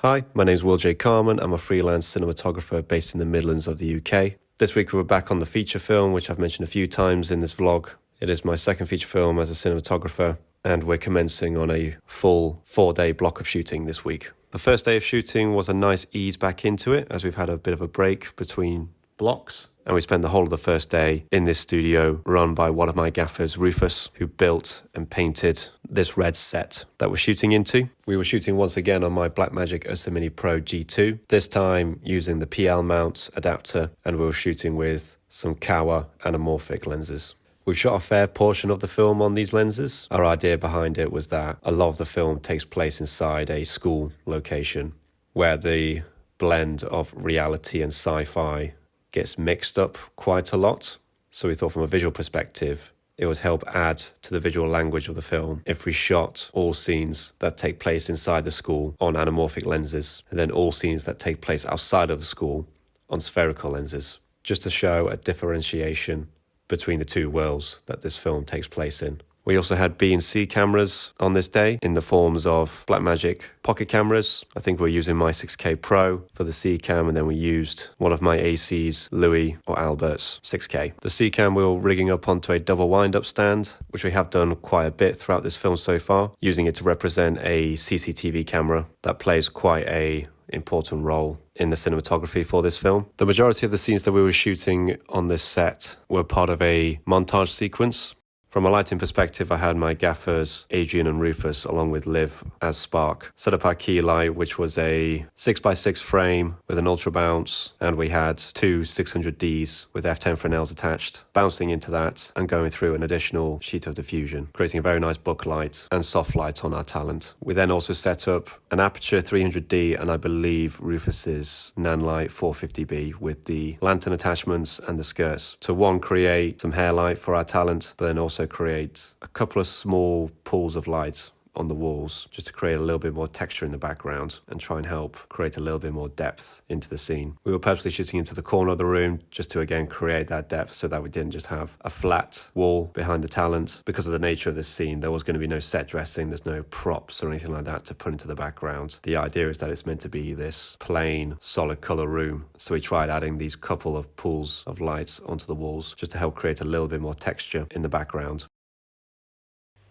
Hi, my name is Will J. Carman. I'm a freelance cinematographer based in the Midlands of the UK. This week we're back on the feature film, which I've mentioned a few times in this vlog. It is my second feature film as a cinematographer, and we're commencing on a full 4-day block of shooting this week. The first day of shooting was a nice ease back into it, as we've had a bit of a break between blocks. And we spent the whole of the first day in this studio run by one of my gaffers, Rufus, who built and painted this red set that we're shooting into. We were shooting once again on my Blackmagic Ursa Mini Pro G2, this time using the PL mount adapter, and we were shooting with some Kawa anamorphic lenses. We shot a fair portion of the film on these lenses. Our idea behind it was that a lot of the film takes place inside a school location where the blend of reality and sci-fi gets mixed up quite a lot. So we thought from a visual perspective, it would help add to the visual language of the film if we shot all scenes that take place inside the school on anamorphic lenses, and then all scenes that take place outside of the school on spherical lenses, just to show a differentiation between the two worlds that this film takes place in. We also had B and C cameras on this day in the forms of Blackmagic pocket cameras. I think we're using my 6K Pro for the C cam, and then we used one of my AC's Louis or Albert's 6K. The C cam we were rigging up onto a double wind-up stand, which we have done quite a bit throughout this film so far, using it to represent a CCTV camera that plays quite a important role in the cinematography for this film. The majority of the scenes that we were shooting on this set were part of a montage sequence. From a lighting perspective, I had my gaffers, Adrian and Rufus, along with Liv as Spark, set up our key light, which was a 6x6 frame with an ultra bounce, and we had two 600Ds with F10 Fresnels attached, bouncing into that and going through an additional sheet of diffusion, creating a very nice book light and soft light on our talent. We then also set up an Aperture 300D and I believe Rufus's Nanlite 450B with the lantern attachments and the skirts to one, create some hair light for our talent, but then also create a couple of small pools of light on the walls just to create a little bit more texture in the background and try and help create a little bit more depth into the scene. We were purposely shooting into the corner of the room just to again create that depth so that we didn't just have a flat wall behind the talent. Because of the nature of this scene, there was going to be no set dressing, there's no props or anything like that to put into the background. The idea is that it's meant to be this plain solid color room, so we tried adding these couple of pools of lights onto the walls just to help create a little bit more texture in the background.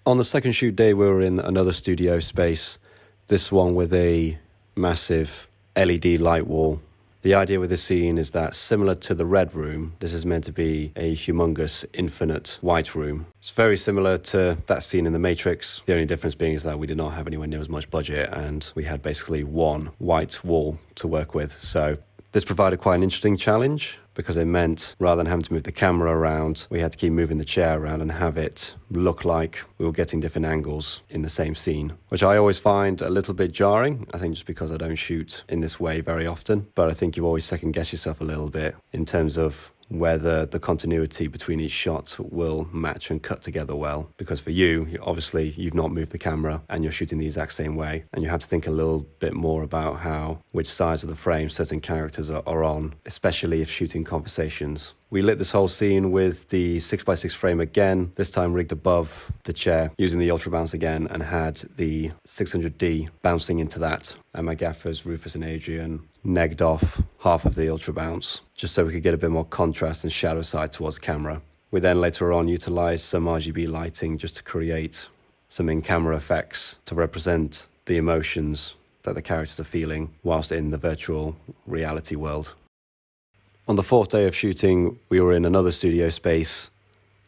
On the second shoot day, we were in another studio space, this one with a massive LED light wall. The idea with this scene is that, similar to the red room, this is meant to be a humongous, infinite white room. It's very similar to that scene in The Matrix. The only difference being is that we did not have anywhere near as much budget, and we had basically one white wall to work with. So this provided quite an interesting challenge, because it meant rather than having to move the camera around, we had to keep moving the chair around and have it look like we were getting different angles in the same scene, which I always find a little bit jarring. I think just because I don't shoot in this way very often, but I think you always second guess yourself a little bit in terms of whether the continuity between each shot will match and cut together well. Because for you, obviously, you've not moved the camera and you're shooting the exact same way. And you have to think a little bit more about which sides of the frame certain characters are on, especially if shooting conversations. We lit this whole scene with the 6x6 frame again, this time rigged above the chair, using the ultra bounce again, and had the 600D bouncing into that. And my gaffers, Rufus and Adrian, negged off half of the ultra bounce, just so we could get a bit more contrast and shadow side towards camera. We then later on utilised some RGB lighting just to create some in-camera effects to represent the emotions that the characters are feeling whilst in the virtual reality world. On the fourth day of shooting, we were in another studio space.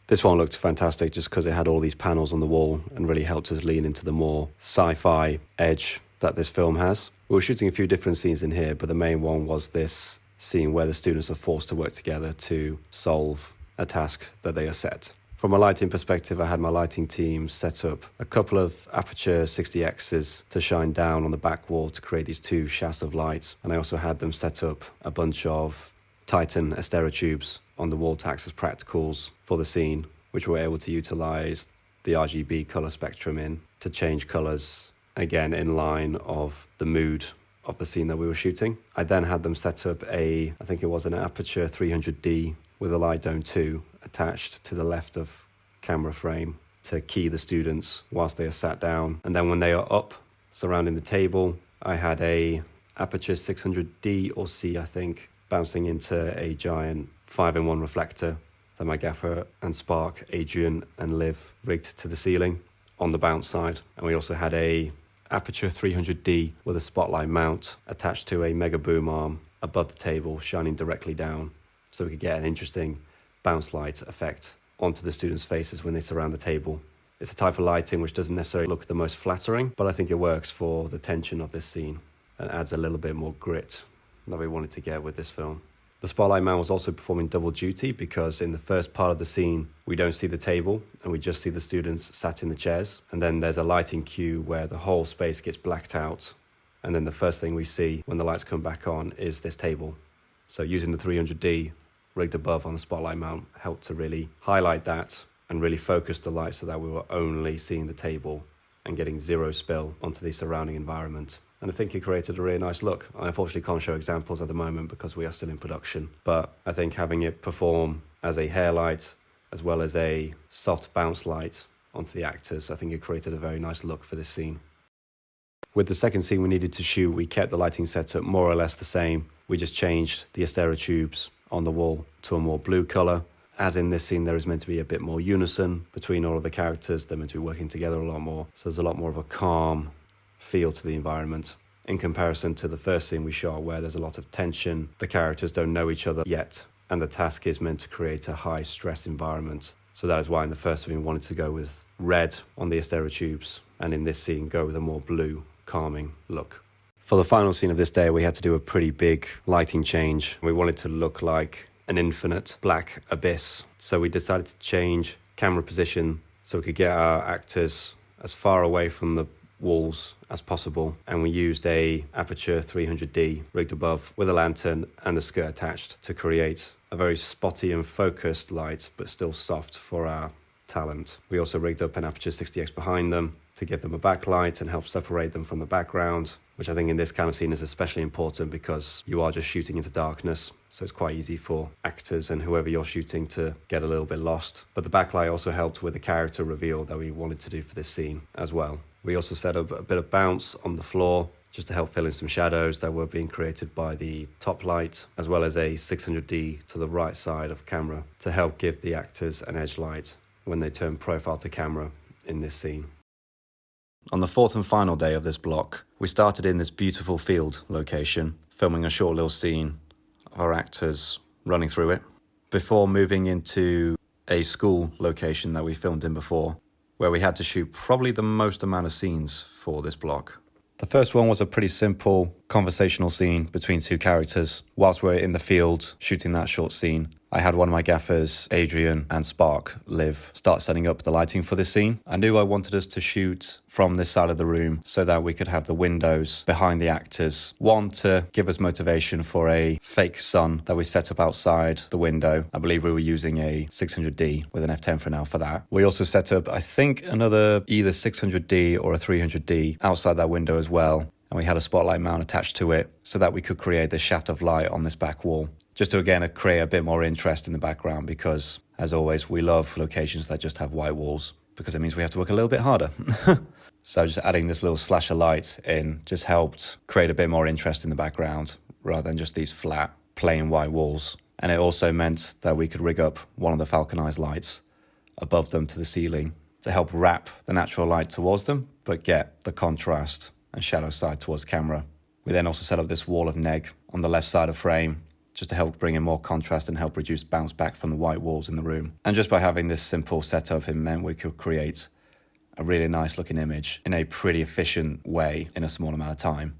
This one looked fantastic just because it had all these panels on the wall and really helped us lean into the more sci-fi edge that this film has. We were shooting a few different scenes in here, but the main one was this scene where the students are forced to work together to solve a task that they are set. From a lighting perspective, I had my lighting team set up a couple of Aperture 60Xs to shine down on the back wall to create these two shafts of light. And I also had them set up a bunch of Titan Astera tubes on the wall to act as practicals for the scene, which we're able to utilize the RGB color spectrum in to change colors, again in line of the mood of the scene that we were shooting. I then had them set up I think it was an Aperture 300D with a light dome 2 attached to the left of camera frame to key the students whilst they are sat down. And then when they are up surrounding the table, I had a aperture 600D or C, I think, bouncing into a giant 5-in-1 reflector that my gaffer and Spark, Adrian and Liv rigged to the ceiling on the bounce side. And we also had a aperture 300D with a spotlight mount attached to a mega boom arm above the table, shining directly down, so we could get an interesting bounce light effect onto the students' faces when they surround the table. It's a type of lighting which doesn't necessarily look the most flattering, but I think it works for the tension of this scene and adds a little bit more grit that we wanted to get with this film. The spotlight mount was also performing double duty because in the first part of the scene, we don't see the table and we just see the students sat in the chairs. And then there's a lighting cue where the whole space gets blacked out. And then the first thing we see when the lights come back on is this table. So using the 300D rigged above on the spotlight mount helped to really highlight that and really focus the light so that we were only seeing the table and getting zero spill onto the surrounding environment. And I think it created a really nice look. I unfortunately can't show examples at the moment because we are still in production, but I think having it perform as a hair light as well as a soft bounce light onto the actors, I think it created a very nice look for this scene. With the second scene we needed to shoot, we kept the lighting setup more or less the same. We just changed the Astera tubes on the wall to a more blue colour. As in this scene, there is meant to be a bit more unison between all of the characters. They're meant to be working together a lot more. So there's a lot more of a calm feel to the environment in comparison to the first scene we shot where there's a lot of tension. The characters don't know each other yet, and the task is meant to create a high stress environment. So that is why in the first scene we wanted to go with red on the Astera tubes, and in this scene go with a more blue, calming look. For the final scene of this day, we had to do a pretty big lighting change. We wanted to look like an infinite black abyss. So we decided to change camera position so we could get our actors as far away from the walls as possible. And we used a aperture 300D rigged above with a lantern and a skirt attached to create a very spotty and focused light, but still soft for our talent. We also rigged up an aperture 60X behind them to give them a backlight and help separate them from the background, which I think in this kind of scene is especially important because you are just shooting into darkness. So it's quite easy for actors and whoever you're shooting to get a little bit lost. But the backlight also helped with the character reveal that we wanted to do for this scene as well. We also set up a bit of bounce on the floor just to help fill in some shadows that were being created by the top light, as well as a 600D to the right side of camera to help give the actors an edge light when they turn profile to camera in this scene. On the fourth and final day of this block, we started in this beautiful field location, filming a short little scene of our actors running through it, before moving into a school location that we filmed in before, where we had to shoot probably the most amount of scenes for this block. The first one was a pretty simple conversational scene between two characters. Whilst we're in the field shooting that short scene, I had one of my gaffers, Adrian and Spark, Liv, start setting up the lighting for this scene. I knew I wanted us to shoot from this side of the room so that we could have the windows behind the actors. One, to give us motivation for a fake sun that we set up outside the window. I believe we were using a 600D with an f10 for now for that. We also set up, I think, another either 600D or a 300D outside that window as well. And we had a spotlight mount attached to it so that we could create this shaft of light on this back wall. Just to, again, create a bit more interest in the background because, as always, we love locations that just have white walls because it means we have to work a little bit harder. So just adding this little slash of light in just helped create a bit more interest in the background rather than just these flat, plain white walls. And it also meant that we could rig up one of the falconized lights above them to the ceiling to help wrap the natural light towards them, but get the contrast and shadow side towards camera. We then also set up this wall of neg on the left side of frame just to help bring in more contrast and help reduce bounce back from the white walls in the room. And just by having this simple setup, it meant we could create a really nice looking image in a pretty efficient way in a small amount of time.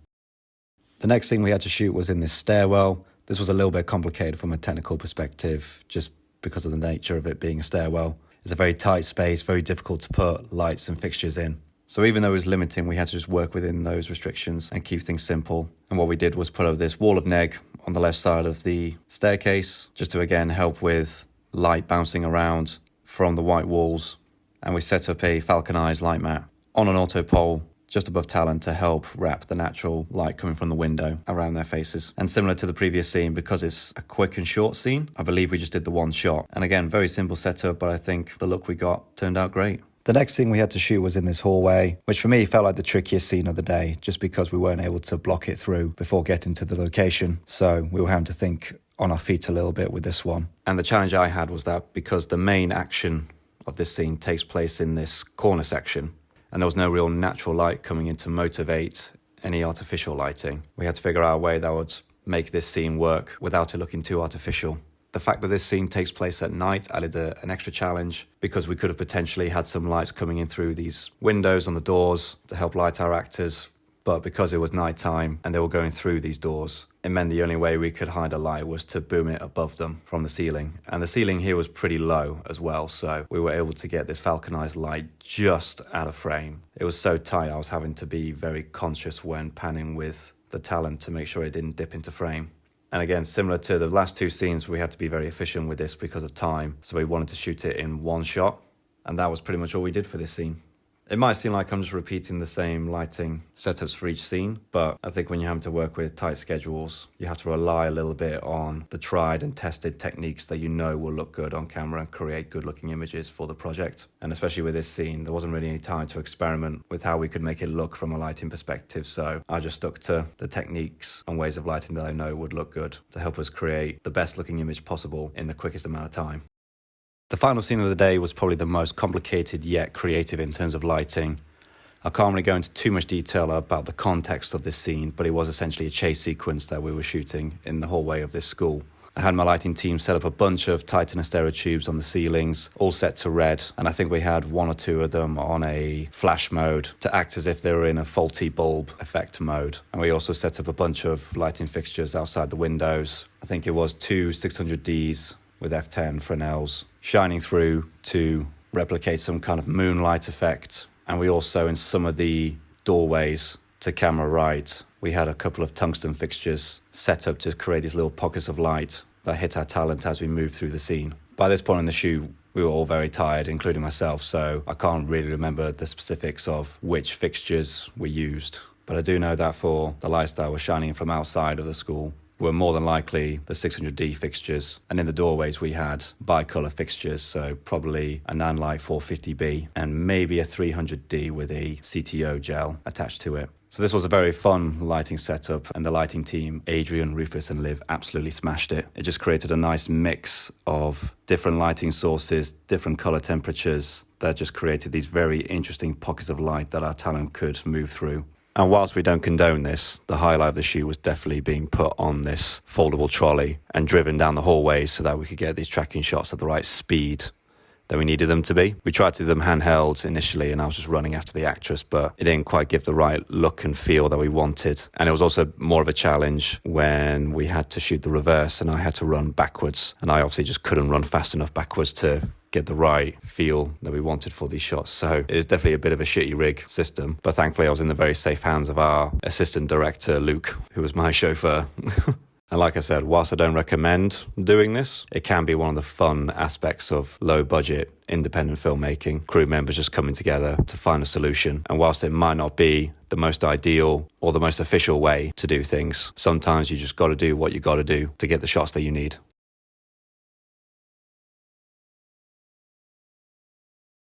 The next thing we had to shoot was in this stairwell. This was a little bit complicated from a technical perspective just because of the nature of it being a stairwell. It's a very tight space, very difficult to put lights and fixtures in. So even though it was limiting, we had to just work within those restrictions and keep things simple. And what we did was put over this wall of neg on the left side of the staircase, just to again help with light bouncing around from the white walls. And we set up a falconized light mat on an auto pole just above talent to help wrap the natural light coming from the window around their faces. And similar to the previous scene, because it's a quick and short scene, I believe we just did the one shot. And again, very simple setup, but I think the look we got turned out great. The next scene we had to shoot was in this hallway, which for me felt like the trickiest scene of the day, just because we weren't able to block it through before getting to the location. So we were having to think on our feet a little bit with this one. And the challenge I had was that because the main action of this scene takes place in this corner section, and there was no real natural light coming in to motivate any artificial lighting, we had to figure out a way that would make this scene work without it looking too artificial. The fact that this scene takes place at night added an extra challenge, because we could have potentially had some lights coming in through these windows on the doors to help light our actors. But because it was nighttime and they were going through these doors, it meant the only way we could hide a light was to boom it above them from the ceiling. And the ceiling here was pretty low as well, so we were able to get this falconized light just out of frame. It was so tight, I was having to be very conscious when panning with the talent to make sure it didn't dip into frame. And again, similar to the last two scenes, we had to be very efficient with this because of time. So we wanted to shoot it in one shot, and that was pretty much all we did for this scene. It might seem like I'm just repeating the same lighting setups for each scene, but I think when you're having to work with tight schedules, you have to rely a little bit on the tried and tested techniques that you know will look good on camera and create good looking images for the project. And especially with this scene, there wasn't really any time to experiment with how we could make it look from a lighting perspective, so I just stuck to the techniques and ways of lighting that I know would look good to help us create the best looking image possible in the quickest amount of time. The final scene of the day was probably the most complicated yet creative in terms of lighting. I can't really go into too much detail about the context of this scene, but it was essentially a chase sequence that we were shooting in the hallway of this school. I had my lighting team set up a bunch of Titan Astero tubes on the ceilings, all set to red, and I think we had one or two of them on a flash mode to act as if they were in a faulty bulb effect mode. And we also set up a bunch of lighting fixtures outside the windows. I think it was two 600Ds with f10 Fresnels shining through to replicate some kind of moonlight effect. And we also, in some of the doorways to camera right, we had a couple of tungsten fixtures set up to create these little pockets of light that hit our talent as we moved through the scene. By this point in the shoot, we were all very tired, including myself, so I can't really remember the specifics of which fixtures we used. But I do know that for the lights that were shining from outside of the school, were more than likely the 600D fixtures, and in the doorways we had bicolor fixtures, so probably a Nanlite 450B and maybe a 300D with a CTO gel attached to it. So this was a very fun lighting setup, and the lighting team, Adrian, Rufus and Liv, absolutely smashed it. It just created a nice mix of different lighting sources, different color temperatures that just created these very interesting pockets of light that our talent could move through. And whilst we don't condone this, the highlight of the shoot was definitely being put on this foldable trolley and driven down the hallways so that we could get these tracking shots at the right speed that we needed them to be. We tried to do them handheld initially, and I was just running after the actress, but it didn't quite give the right look and feel that we wanted. And it was also more of a challenge when we had to shoot the reverse and I had to run backwards, and I obviously just couldn't run fast enough backwards to get the right feel that we wanted for these shots. So it is definitely a bit of a shitty rig system, but thankfully I was in the very safe hands of our assistant director, Luke, who was my chauffeur. And like I said, whilst I don't recommend doing this, it can be one of the fun aspects of low budget independent filmmaking, crew members just coming together to find a solution. And whilst it might not be the most ideal or the most official way to do things, sometimes you just got to do what you got to do to get the shots that you need.